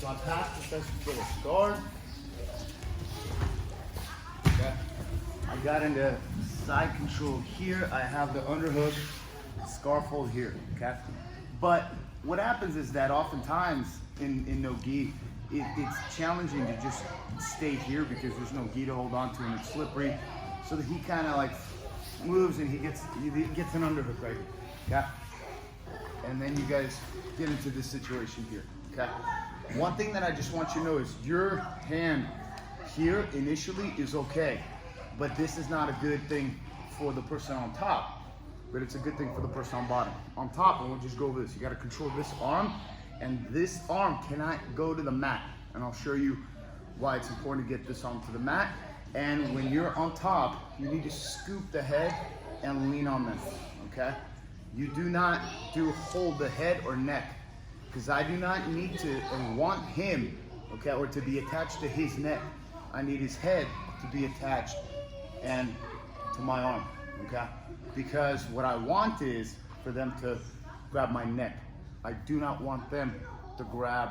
So I passed the session for the guard. Okay. I got into side control here. I have the underhook, scarf hold here. Okay. But what happens is that oftentimes in no gi, it's challenging to just stay here because there's no gi to hold on to and it's slippery. So that he kind of like moves and he gets an underhook right here. Okay. And then you guys get into this situation here. Okay. One thing that I just want you to know is your hand here initially is okay, but this is not a good thing for the person on top, but it's a good thing for the person on bottom. On top, and we'll just go over this. You got to control this arm, and this arm cannot go to the mat. And I'll show you why it's important to get this arm to the mat. And when you're on top, you need to scoop the head and lean on them, okay? You do not hold the head or neck, because I do not need to and want him, okay, or to be attached to his neck. I need his head to be attached and to my arm, okay? Because what I want is for them to grab my neck. I do not want them to grab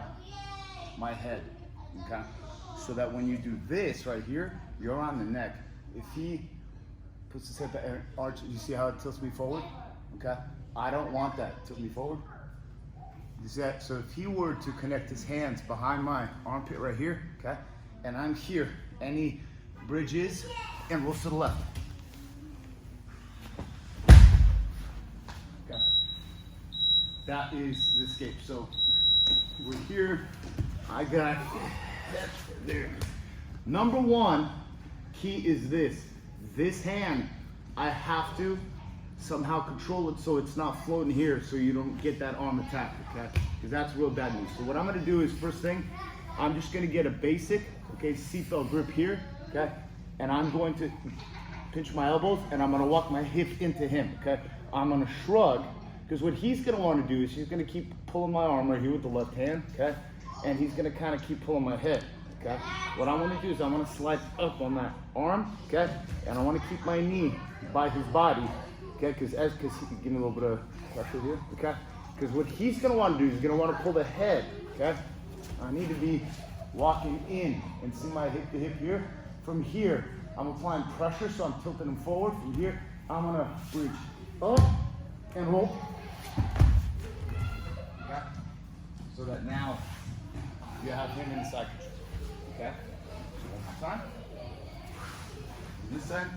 my head, okay? So that when you do this right here, you're on the neck. If he puts his head back and arch, you see how it tilts me forward? Okay? I don't want that. Tilt me forward. You see that? So if he were to connect his hands behind my armpit right here, okay? And I'm here, and he bridges and rolls to the left. Okay. That is the escape. So we're here. I got that there. Number one key is this. This hand, I have to somehow control it so it's not floating here so you don't get that arm attack, okay? Because that's real bad news. So what I'm gonna do is, first thing, I'm just gonna get a basic, okay, seatbelt grip here, okay? And I'm going to pinch my elbows and I'm gonna walk my hip into him, okay? I'm gonna shrug, because what he's gonna wanna do is he's gonna keep pulling my arm right here with the left hand, okay? And he's gonna kind of keep pulling my head, okay? What I wanna do is I wanna slide up on that arm, okay? And I wanna keep my knee by his body, okay? Because he can give me a little bit of pressure here, okay? Because what he's gonna wanna do is he's gonna wanna pull the head, okay? I need to be walking in and see my hip to hip here. From here, I'm applying pressure, so I'm tilting him forward. From here, I'm gonna reach up and roll. Okay? So that now you have him in the side control. Okay? So one more time. This side.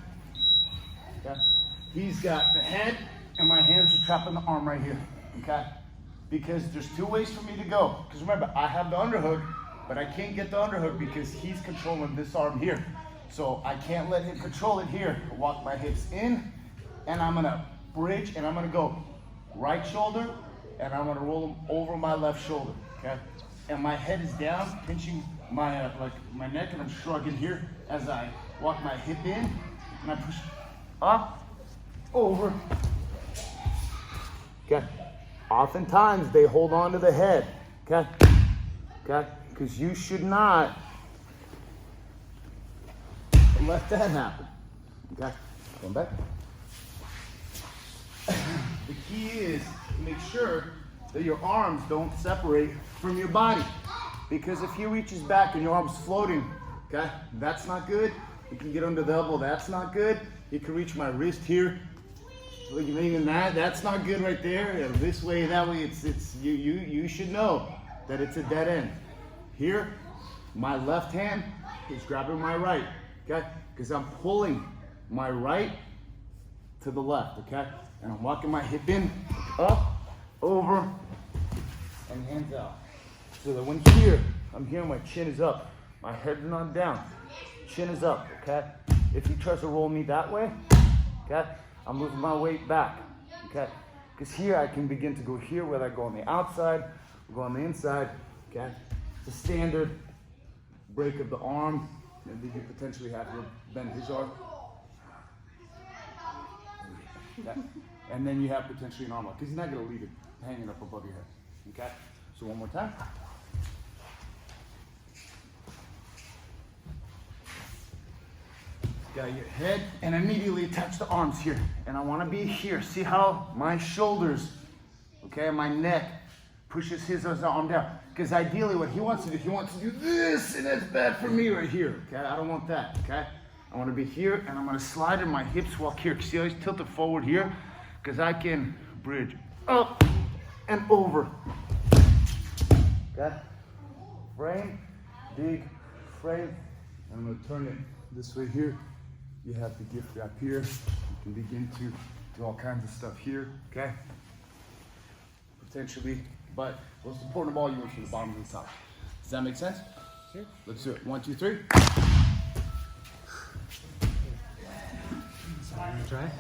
Okay? He's got the head, and my hands are trapping the arm right here. Okay? Because there's two ways for me to go. Because remember, I have the underhook, but I can't get the underhook because he's controlling this arm here. So I can't let him control it here. I walk my hips in, and I'm gonna bridge, and I'm gonna go right shoulder, and I'm gonna roll him over my left shoulder, okay? And my head is down, pinching my my neck, and I'm shrugging here as I walk my hip in, and I push up, over. Okay. Oftentimes they hold on to the head, okay? Okay? Because you should not let that happen. Okay? Going back. The key is to make sure that your arms don't separate from your body. Because if he reaches back and your arm's floating, okay, that's not good. You can get under the elbow, that's not good. You can reach my wrist here. Even that's not good right there. This way, that way, you should know that it's a dead end. Here, my left hand is grabbing my right, okay? Because I'm pulling my right to the left, okay? And I'm walking my hip in, up, over, and hands out. So that when here, I'm here, my chin is up. My head's not down. Chin is up, okay? If he tries to roll me that way, okay? I'm moving my weight back, okay? Because here I can begin to go here, whether I go on the outside or go on the inside, okay? It's a standard break of the arm, and then you potentially have to bend his arm. Okay? And then you have potentially an arm lock, because he's not going to leave it hanging up above your head, okay? So one more time. Got your head, and immediately attach the arms here. And I want to be here. See how my shoulders, okay, my neck pushes his arm down. Because ideally what he wants to do this, and that's bad for me right here, okay? I don't want that, okay? I want to be here, and I'm going to slide in my hips walk here. See how he's tilted forward here? Because I can bridge up and over. Okay? Frame, big frame. And I'm going to turn it this way here. You have the gift wrap here. You can begin to do all kinds of stuff here, okay? Potentially, but most important of all, you work from the bottom to the top. Does that make sense? Sure. Let's do it. 1, 2, 3. So I'm gonna try.